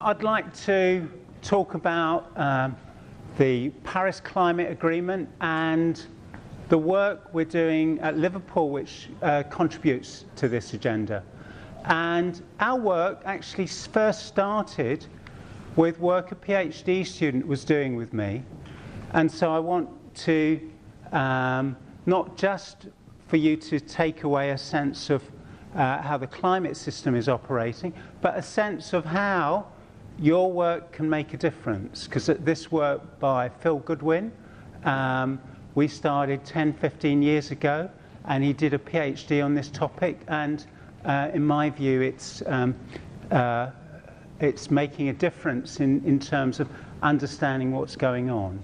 I'd like to talk about the Paris Climate Agreement and the work we're doing at Liverpool, which contributes to this agenda. And our work actually first started with work a PhD student was doing with me. And so I want to, not just for you to take away a sense of how the climate system is operating, but a sense of how your work can make a difference. Because this work by Phil Goodwin, we started 10, 15 years ago, and he did a PhD on this topic, and in my view it's making a difference in terms of understanding what's going on.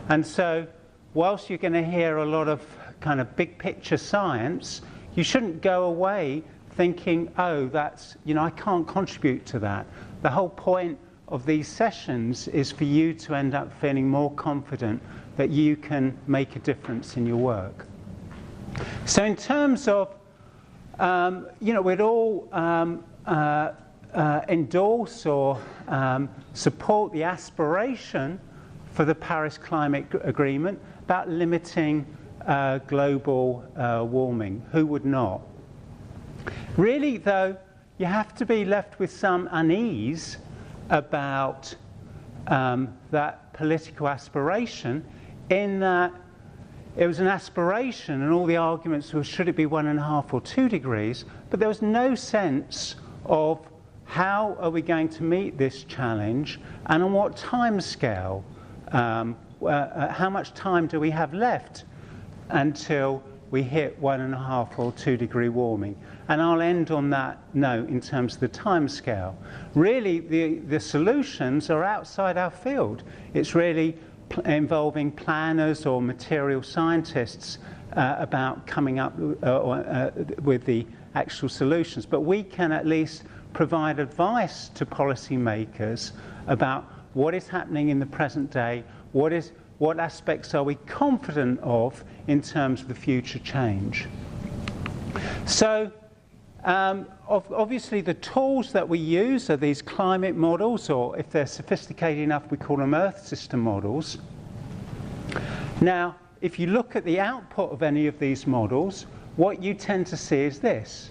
And so whilst you're going to hear a lot of kind of big picture science, you shouldn't go away thinking, oh, that's, I can't contribute to that. The whole point of these sessions is for you to end up feeling more confident that you can make a difference in your work. So in terms of, we'd all endorse or support the aspiration for the Paris Climate Agreement about limiting global warming. Who would not? Really, though, you have to be left with some unease about that political aspiration, in that it was an aspiration and all the arguments were should it be 1.5 or 2 degrees, but there was no sense of how are we going to meet this challenge and on what time scale, how much time do we have left until we hit 1.5 or 2 degree warming. And I'll end on that note in terms of the time scale. Really, the solutions are outside our field. It's really involving planners or material scientists about coming up with the actual solutions. But we can at least provide advice to policymakers about what is happening in the present day, what aspects are we confident of in terms of the future change. So obviously the tools that we use are these climate models, or if they're sophisticated enough we call them Earth system models. Now if you look at the output of any of these models, what you tend to see is this.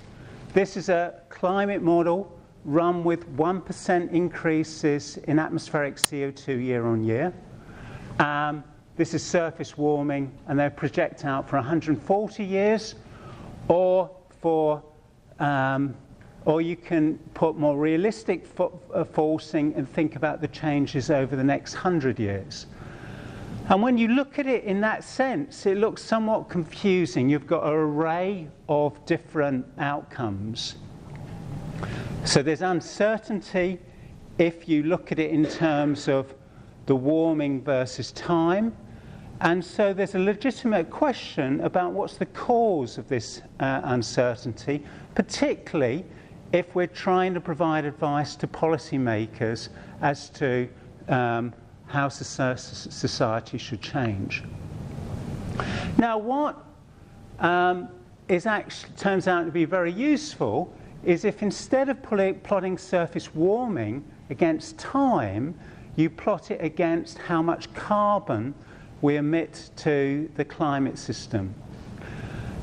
This is a climate model run with 1% increases in atmospheric CO2 year on year. This is surface warming, and they project out for 140 years, or you can put more realistic forcing and think about the changes over the next 100 years. And when you look at it in that sense, it looks somewhat confusing. You've got an array of different outcomes. So there's uncertainty if you look at it in terms of the warming versus time. And so there's a legitimate question about what's the cause of this uncertainty, particularly if we're trying to provide advice to policymakers as to how society should change. Now, what turns out to be very useful is if instead of plotting surface warming against time, you plot it against how much carbon we emit to the climate system.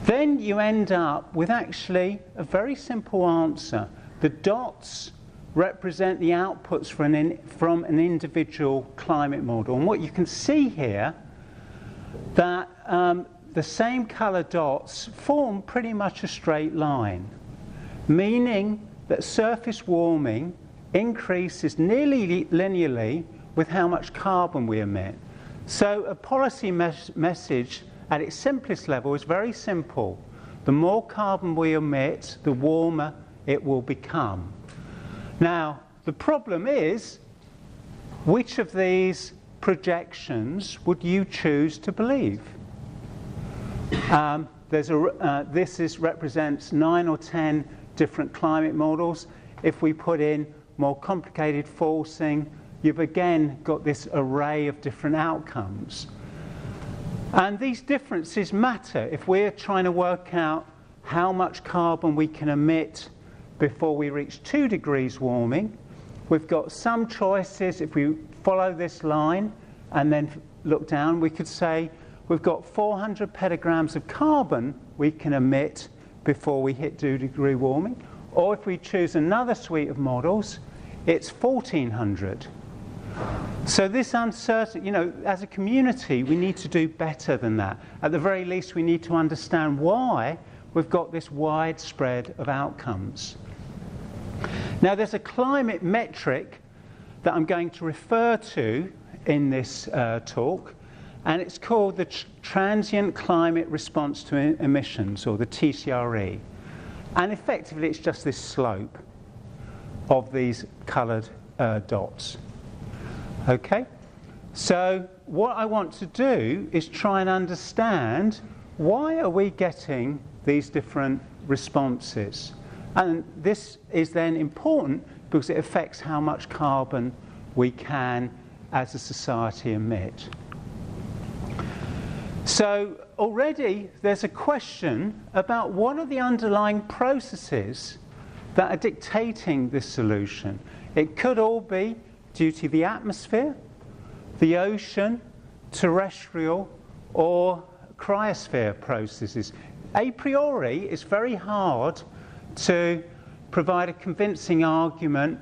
Then you end up with actually a very simple answer. The dots represent the outputs from an individual climate model. And what you can see here, that the same colour dots form pretty much a straight line, meaning that surface warming increases nearly linearly with how much carbon we emit. So a policy message at its simplest level is very simple. The more carbon we emit, the warmer it will become. Now, the problem is, which of these projections would you choose to believe? This represents 9 or 10 different climate models. If we put in more complicated forcing, you've again got this array of different outcomes. And these differences matter if we're trying to work out how much carbon we can emit before we reach 2 degrees warming, we've got some choices. If we follow this line and then look down, we could say we've got 400 petagrams of carbon we can emit before we hit 2-degree warming. Or if we choose another suite of models, it's 1,400. So this uncertainty, you know, as a community, we need to do better than that. At the very least, we need to understand why we've got this wide spread of outcomes. Now, there's a climate metric that I'm going to refer to in this talk, and it's called the Transient Climate Response to Emissions, or the TCRE. And effectively, it's just this slope of these coloured dots. Okay? So what I want to do is try and understand, why are we getting these different responses? And this is then important because it affects how much carbon we can, as a society, emit. So already there's a question about what are the underlying processes that are dictating this solution. It could all be due to the atmosphere, the ocean, terrestrial, or cryosphere processes. A priori, it's very hard to provide a convincing argument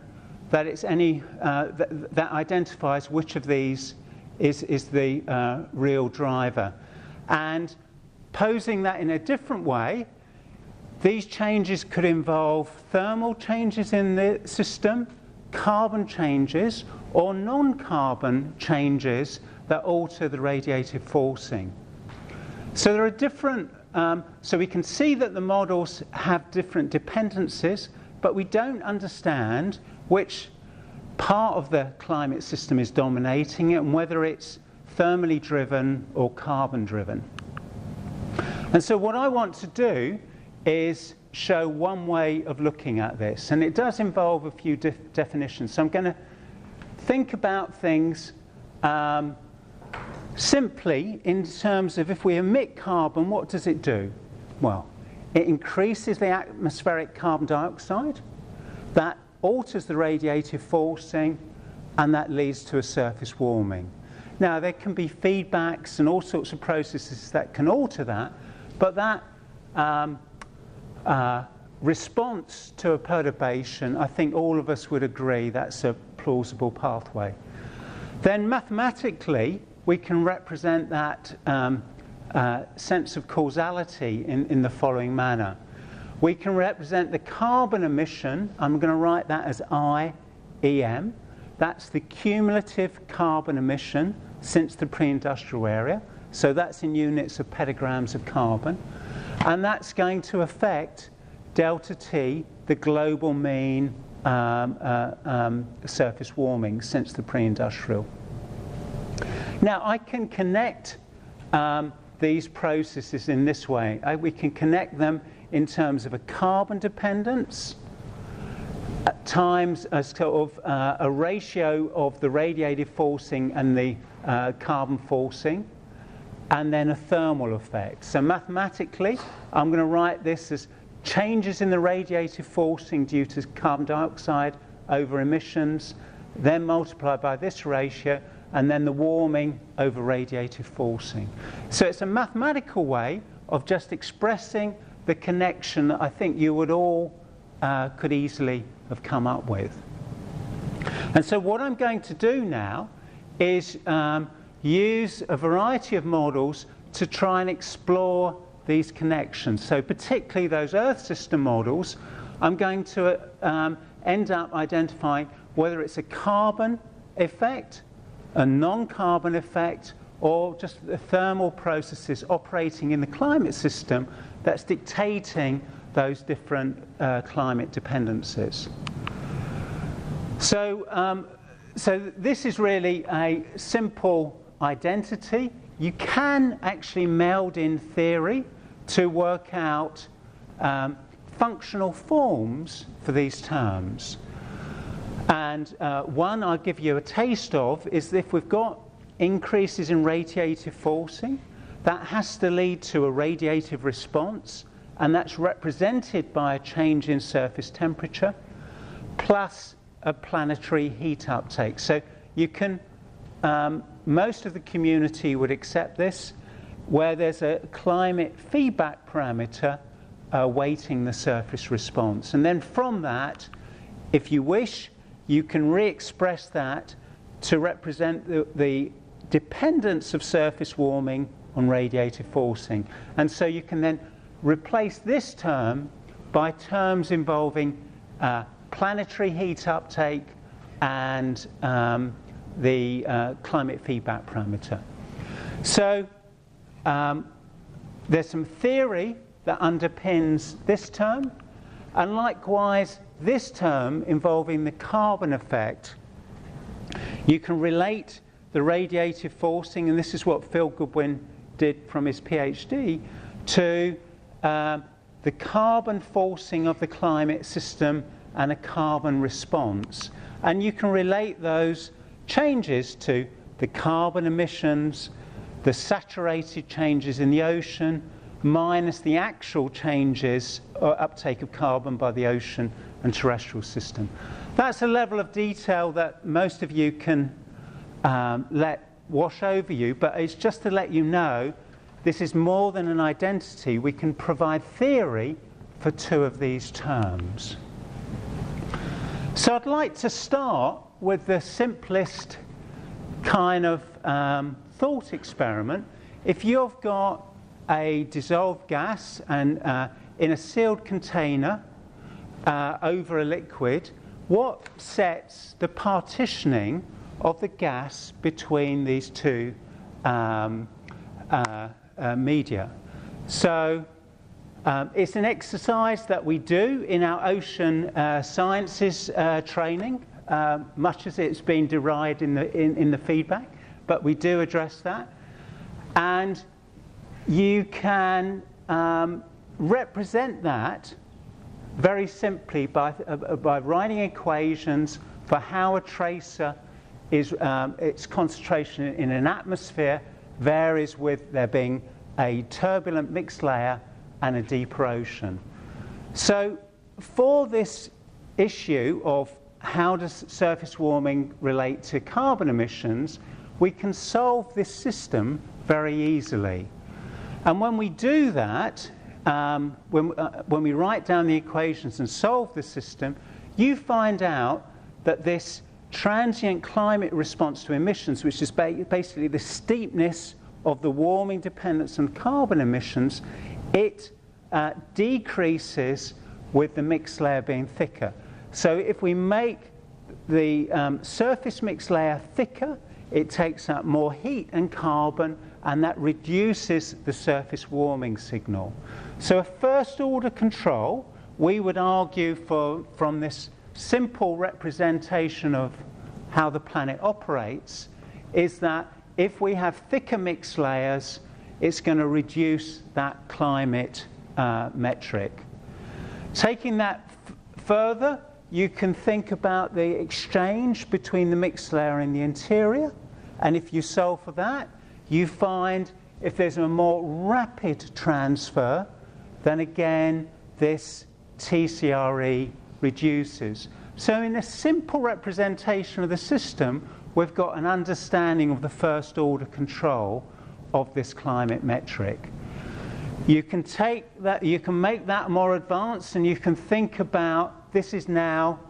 that it's any that identifies which of these is the real driver. And posing that in a different way, these changes could involve thermal changes in the system, carbon changes, or non-carbon changes that alter the radiative forcing. So there are different, so we can see that the models have different dependencies, but we don't understand which part of the climate system is dominating it and whether it's thermally driven or carbon driven. And so what I want to do is show one way of looking at this, and it does involve a few definitions. So I'm going to think about things simply in terms of, if we emit carbon, what does it do? Well, it increases the atmospheric carbon dioxide, that alters the radiative forcing, and that leads to a surface warming. Now, there can be feedbacks and all sorts of processes that can alter that, but that response to a perturbation, I think all of us would agree that's a plausible pathway. Then mathematically, we can represent that sense of causality in the following manner. We can represent the carbon emission. I'm going to write that as IEM. That's the cumulative carbon emission since the pre-industrial era. So that's in units of petagrams of carbon. And that's going to affect delta T, the global mean surface warming since the pre-industrial. Now, I can connect these processes in this way. We can connect them in terms of a carbon dependence times a sort of a ratio of the radiative forcing and the carbon forcing, and then a thermal effect. So mathematically, I'm going to write this as changes in the radiative forcing due to carbon dioxide over emissions, then multiplied by this ratio, and then the warming over radiative forcing. So it's a mathematical way of just expressing the connection that I think you would all could easily have come up with. And so what I'm going to do now is use a variety of models to try and explore these connections. So particularly those Earth system models, I'm going to end up identifying whether it's a carbon effect, a non-carbon effect, or just the thermal processes operating in the climate system that's dictating those different climate dependencies. So, so this is really a simple identity. You can actually meld in theory to work out functional forms for these terms. And one I'll give you a taste of is if we've got increases in radiative forcing, that has to lead to a radiative response, and that's represented by a change in surface temperature, plus a planetary heat uptake. So you can, most of the community would accept this, where there's a climate feedback parameter weighting the surface response. And then from that, if you wish, you can re-express that to represent the dependence of surface warming on radiative forcing. And so you can then replace this term by terms involving planetary heat uptake and the climate feedback parameter. So there's some theory that underpins this term, and likewise this term involving the carbon effect. You can relate the radiative forcing, and this is what Phil Goodwin did from his PhD, to the carbon forcing of the climate system and a carbon response. And you can relate those changes to the carbon emissions, the saturated changes in the ocean, minus the actual changes or uptake of carbon by the ocean and terrestrial system. That's a level of detail that most of you can let wash over you, but it's just to let you know this is more than an identity. We can provide theory for two of these terms. So I'd like to start with the simplest kind of thought experiment. If you've got a dissolved gas and in a sealed container over a liquid, what sets the partitioning of the gas between these two media? So it's an exercise that we do in our ocean sciences training, much as it's been derived in the feedback, but we do address that. And you can represent that very simply by writing equations for how a tracer is its concentration in an atmosphere varies with there being a turbulent mixed layer and a deeper ocean. So for this issue of how does surface warming relate to carbon emissions, we can solve this system very easily. And when we do that, when we write down the equations and solve the system, you find out that this transient climate response to emissions, which is basically the steepness of the warming dependence on carbon emissions, it decreases with the mixed layer being thicker. So if we make the surface mixed layer thicker, it takes up more heat and carbon, and that reduces the surface warming signal. So a first order control, we would argue from this simple representation of how the planet operates, is that if we have thicker mixed layers, it's going to reduce that climate metric. Taking that further, you can think about the exchange between the mixed layer and the interior, and if you solve for that, you find if there's a more rapid transfer, then again this TCRE reduces. So in a simple representation of the system, we've got an understanding of the first order control of this climate metric. You can take that, you can make that more advanced, and you can think about this is now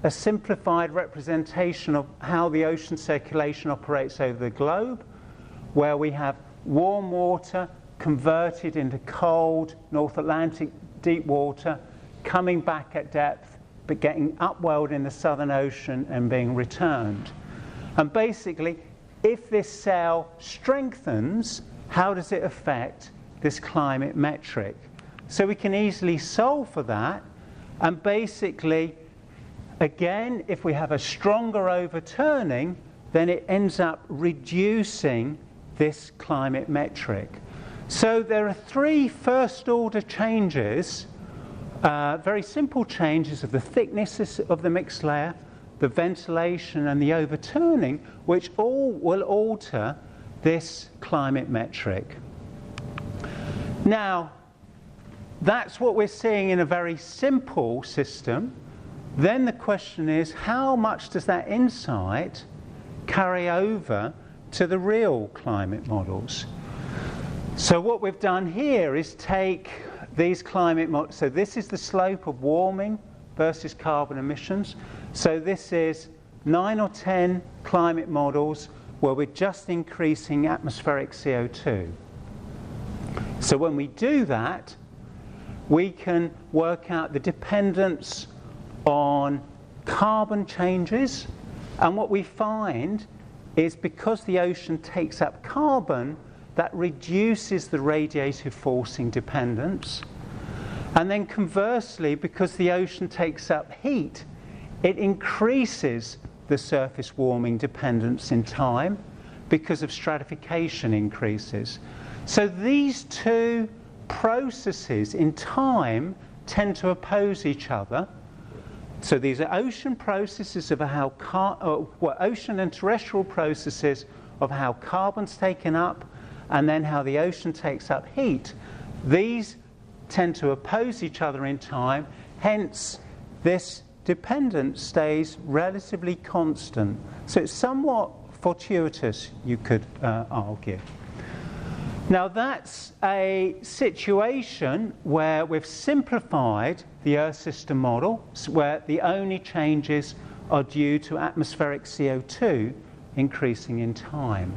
a simplified representation of how the ocean circulation operates over the globe, where we have warm water converted into cold North Atlantic deep water, coming back at depth, but getting upwelled in the Southern Ocean and being returned. And basically, if this cell strengthens, how does it affect this climate metric? So we can easily solve for that, and basically, again, if we have a stronger overturning, then it ends up reducing this climate metric. So there are three first order changes, very simple changes of the thickness of the mixed layer, the ventilation and the overturning, which all will alter this climate metric. Now, that's what we're seeing in a very simple system, then the question is, how much does that insight carry over to the real climate models? So what we've done here is take these climate models. So this is the slope of warming versus carbon emissions. So this is 9 or 10 climate models where we're just increasing atmospheric CO2. So when we do that, we can work out the dependence on carbon changes, and what we find is because the ocean takes up carbon, that reduces the radiative forcing dependence. And then conversely, because the ocean takes up heat, it increases the surface warming dependence in time because of stratification increases. So these two processes in time tend to oppose each other. So these are ocean processes of how ocean and terrestrial processes of how carbon's taken up, and then how the ocean takes up heat. These tend to oppose each other in time, hence this dependence stays relatively constant. So it's somewhat fortuitous, you could argue. Now that's a situation where we've simplified the Earth system model, where the only changes are due to atmospheric CO2 increasing in time.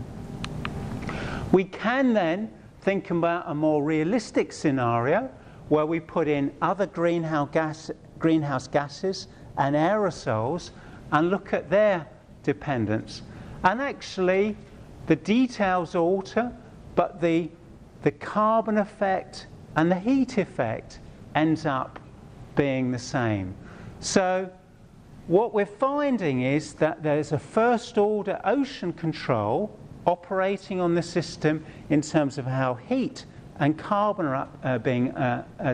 We can then think about a more realistic scenario where we put in other greenhouse gases and aerosols and look at their dependence. And actually, the details alter, but the carbon effect and the heat effect ends up being the same. So what we're finding is that there's a first-order ocean control operating on the system in terms of how heat and carbon are being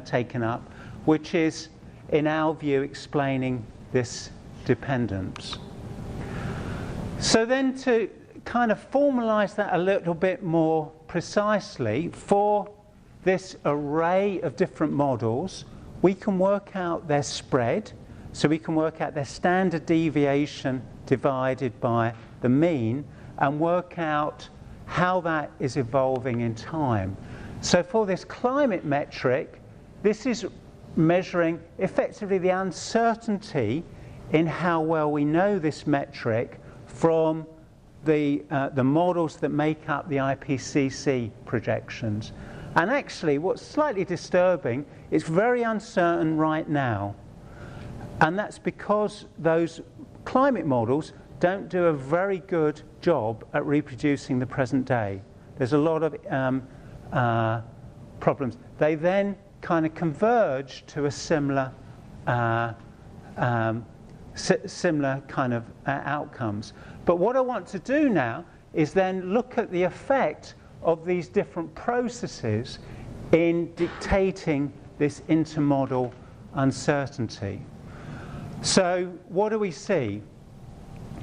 taken up, which is, in our view, explaining this dependence. So then to kind of formalize that a little bit more precisely, for this array of different models, we can work out their spread. So we can work out their standard deviation divided by the mean and work out how that is evolving in time. So for this climate metric, this is measuring effectively the uncertainty in how well we know this metric from the models that make up the IPCC projections. And actually, what's slightly disturbing, it's very uncertain right now. And that's because those climate models don't do a very good job at reproducing the present day. There's a lot of problems. They then kind of converge to a similar kind of outcomes. But what I want to do now is then look at the effect of these different processes in dictating this intermodal uncertainty. So what do we see?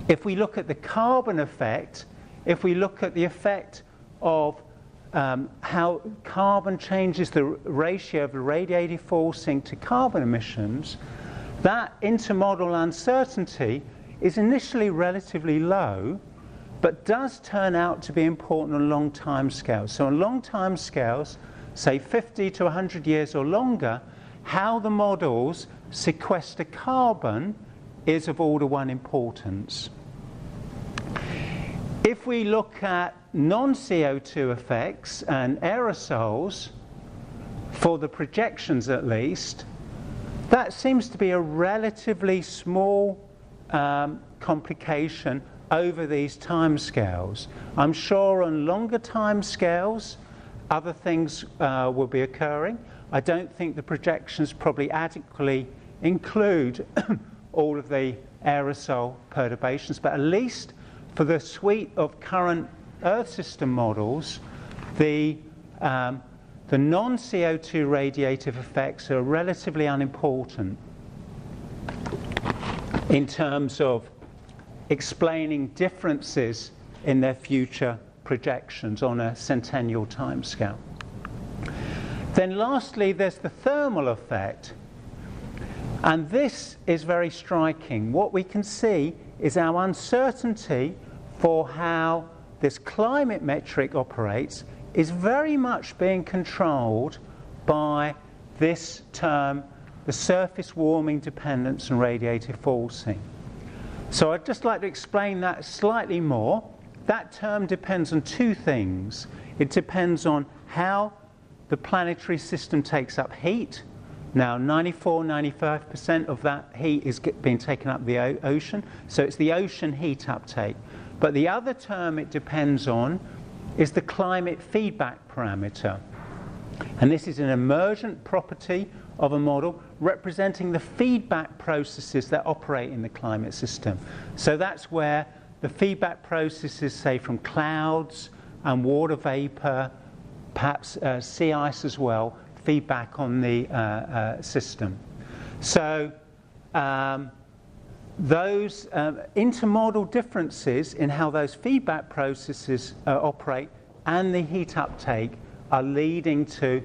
If we look at the carbon effect, if we look at the effect of how carbon changes the ratio of the radiative forcing to carbon emissions, that intermodal uncertainty is initially relatively low, but does turn out to be important on long time scales. So on long time scales, say 50 to 100 years or longer, how the models sequester carbon is of order one importance. If we look at non-CO2 effects and aerosols, for the projections at least, that seems to be a relatively small complication over these timescales. I'm sure on longer timescales, other things will be occurring. I don't think the projections probably adequately include all of the aerosol perturbations, but at least for the suite of current Earth system models, the non-CO2 radiative effects are relatively unimportant in terms of explaining differences in their future projections on a centennial timescale. Then lastly, there's the thermal effect. And this is very striking. What we can see is our uncertainty for how this climate metric operates is very much being controlled by this term, the surface warming dependence and radiative forcing. So I'd just like to explain that slightly more. That term depends on two things. It depends on how the planetary system takes up heat. Now, 95% of that heat is being taken up the ocean, so it's the ocean heat uptake. But the other term it depends on is the climate feedback parameter. And this is an emergent property of a model representing the feedback processes that operate in the climate system. So that's where the feedback processes, say, from clouds and water vapor, perhaps sea ice as well, feedback on the system. So those intermodal differences in how those feedback processes operate and the heat uptake are leading to,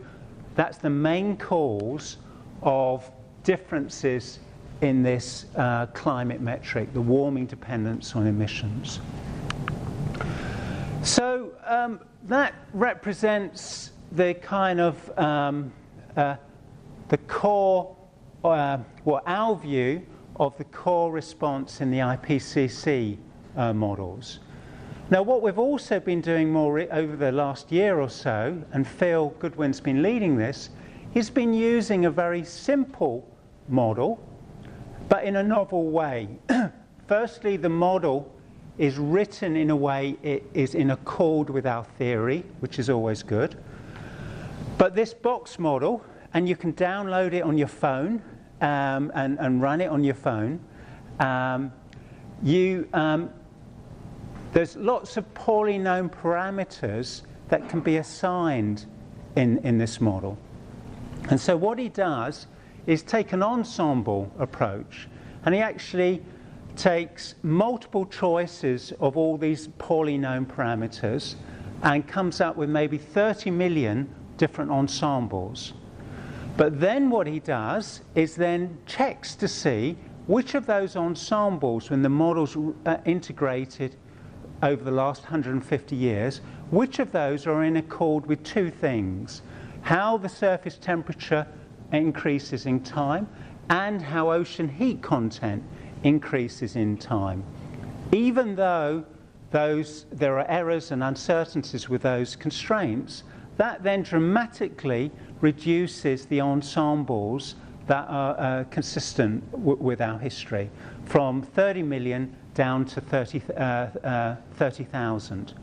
that's the main cause of differences in this climate metric, the warming dependence on emissions. So that represents the kind of the core, or our view of the core response in the IPCC models. Now, what we've also been doing more over the last year or so, and Phil Goodwin's been leading this, he's been using a very simple model, but in a novel way. Firstly, the model is written in a way it is in accord with our theory, which is always good. But this box model, and you can download it on your phone and run it on your phone, there's lots of poorly known parameters that can be assigned in this model. And so what he does is take an ensemble approach, and he actually takes multiple choices of all these poorly known parameters and comes up with maybe 30 million different ensembles. But then what he does is then checks to see which of those ensembles, when the model's integrated over the last 150 years, which of those are in accord with two things: how the surface temperature increases in time and how ocean heat content increases in time. Even though there are errors and uncertainties with those constraints, that then dramatically reduces the ensembles that are consistent with our history, from 30 million down to 30,000.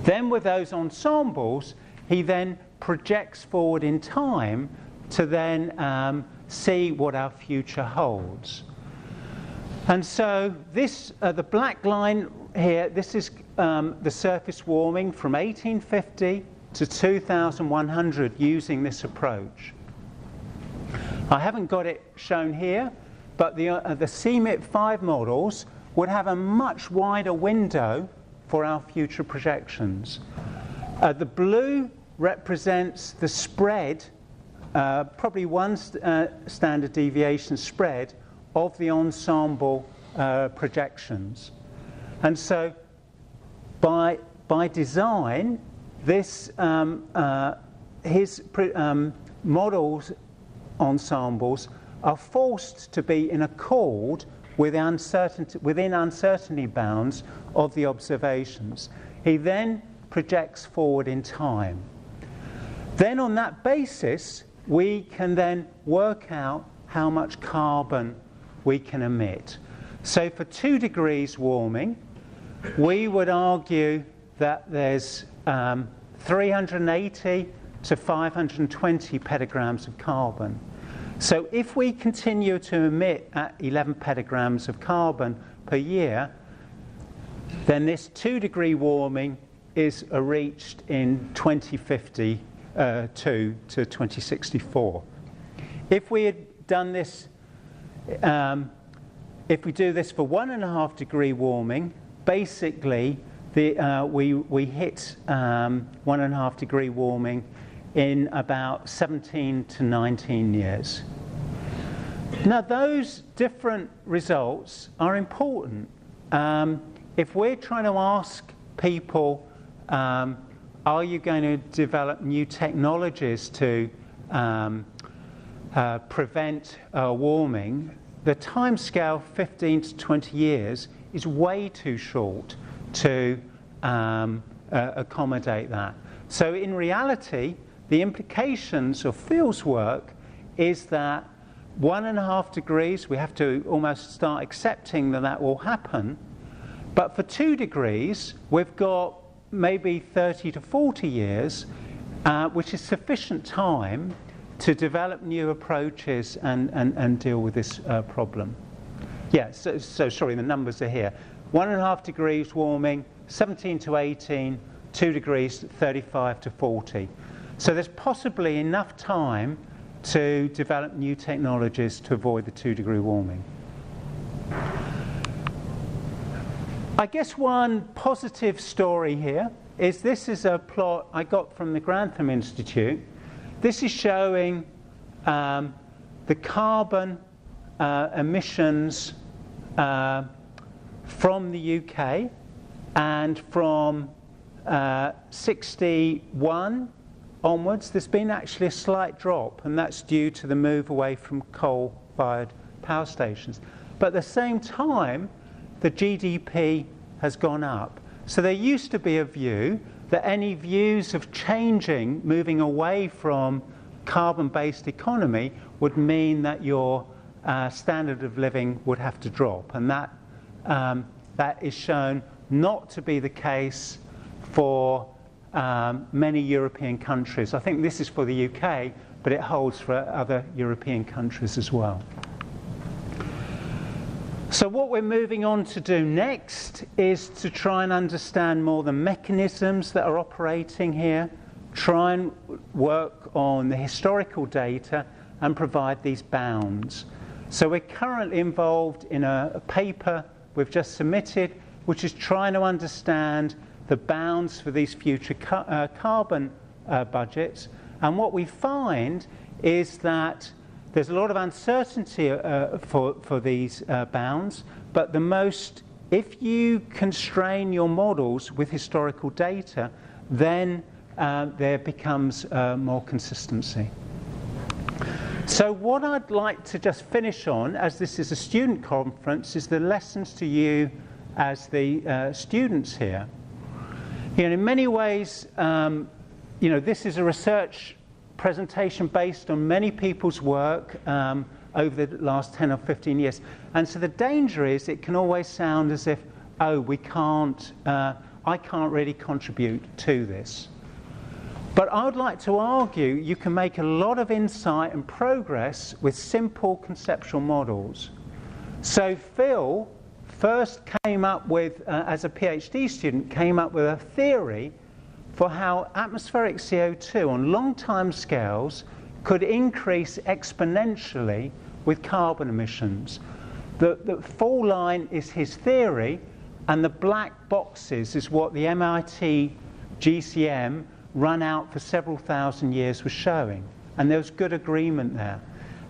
Then with those ensembles, he then projects forward in time to then see what our future holds. And so this, the black line here, this is the surface warming from 1850 to 2100 using this approach. I haven't got it shown here, but the CMIP 5 models would have a much wider window for our future projections. The blue represents the spread, probably one standard deviation spread of the ensemble projections. And so by design, this his models ensembles are forced to be in accord with within uncertainty bounds of the observations. He then projects forward in time. Then on that basis, we can then work out how much carbon we can emit. So for 2 degrees warming, we would argue that there's 380 to 520 petagrams of carbon. So if we continue to emit at 11 petagrams of carbon per year, then this 2 degree warming is reached in 2052 to 2064. If we had done this, if we do this for 1.5 degree warming, basically we hit 1.5 degree warming in about 17 to 19 years. Now, those different results are important. If we're trying to ask people, are you going to develop new technologies to prevent warming, the timescale, 15 to 20 years, is way too short to accommodate that. So in reality, the implications of Phil's work is that 1.5 degrees, we have to almost start accepting that that will happen. But for 2 degrees, we've got maybe 30 to 40 years, which is sufficient time to develop new approaches and deal with this problem. Yeah, so sorry, the numbers are here. 1.5 degrees warming, 17 to 18, 2 degrees, 35 to 40. So there's possibly enough time to develop new technologies to avoid the 2-degree warming. I guess one positive story here is this is a plot I got from the Grantham Institute. This is showing the carbon emissions from the UK, and from 61 onwards there's been actually a slight drop, and that's due to the move away from coal-fired power stations. But at the same time, the GDP has gone up. So there used to be a view that any views of changing, moving away from carbon-based economy would mean that your standard of living would have to drop. And that is shown not to be the case for many European countries. I think this is for the UK, but it holds for other European countries as well. So what we're moving on to do next is to try and understand more the mechanisms that are operating here, try and work on the historical data and provide these bounds. So we're currently involved in a paper we've just submitted, which is trying to understand the bounds for these future carbon budgets. And what we find is that there's a lot of uncertainty for these bounds, but if you constrain your models with historical data, then there becomes more consistency. So what I'd like to just finish on, as this is a student conference, is the lessons to you as the students here. In many ways, this is a research presentation based on many people's work over the last 10 or 15 years. And so the danger is it can always sound as if, I can't really contribute to this. But I would like to argue you can make a lot of insight and progress with simple conceptual models. So Phil first came up with, as a PhD student, came up with a theory for how atmospheric CO2 on long time scales could increase exponentially with carbon emissions. The full line is his theory, and the black boxes is what the MIT GCM run out for several thousand years was showing. And there was good agreement there.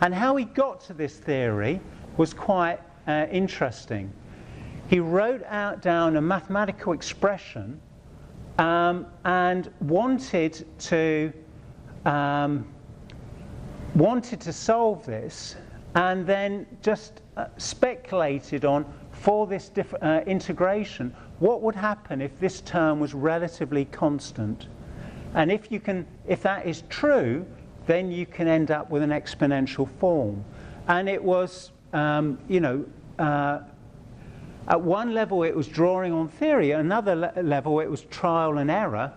And how he got to this theory was quite interesting. He wrote down a mathematical expression and wanted to solve this, and then just speculated on, for this integration, what would happen if this term was relatively constant. And if that is true, then you can end up with an exponential form. And it was, at one level it was drawing on theory, at another level it was trial and error,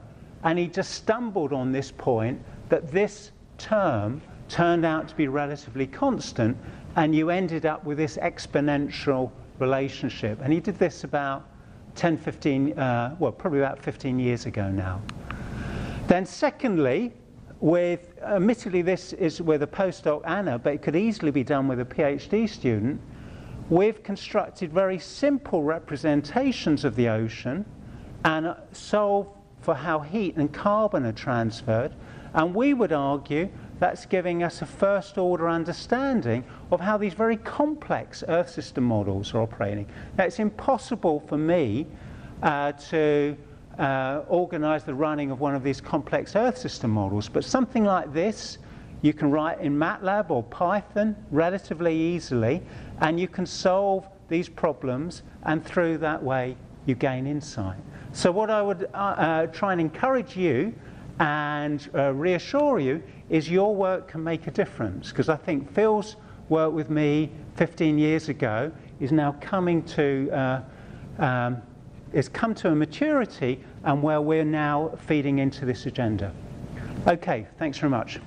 and he just stumbled on this point that this term turned out to be relatively constant, and you ended up with this exponential relationship. And he did this about probably about 15 years ago now. Then secondly, admittedly this is with a postdoc Anna, but it could easily be done with a PhD student, we've constructed very simple representations of the ocean and solve for how heat and carbon are transferred. And we would argue that's giving us a first order understanding of how these very complex Earth system models are operating. Now, it's impossible for me to organize the running of one of these complex Earth system models, but something like this you can write in MATLAB or Python relatively easily, and you can solve these problems, and through that way you gain insight. So what I would try and encourage you and reassure you is your work can make a difference, because I think Phil's work with me 15 years ago is now coming to has come to a maturity, and where we're now feeding into this agenda. Okay, thanks very much.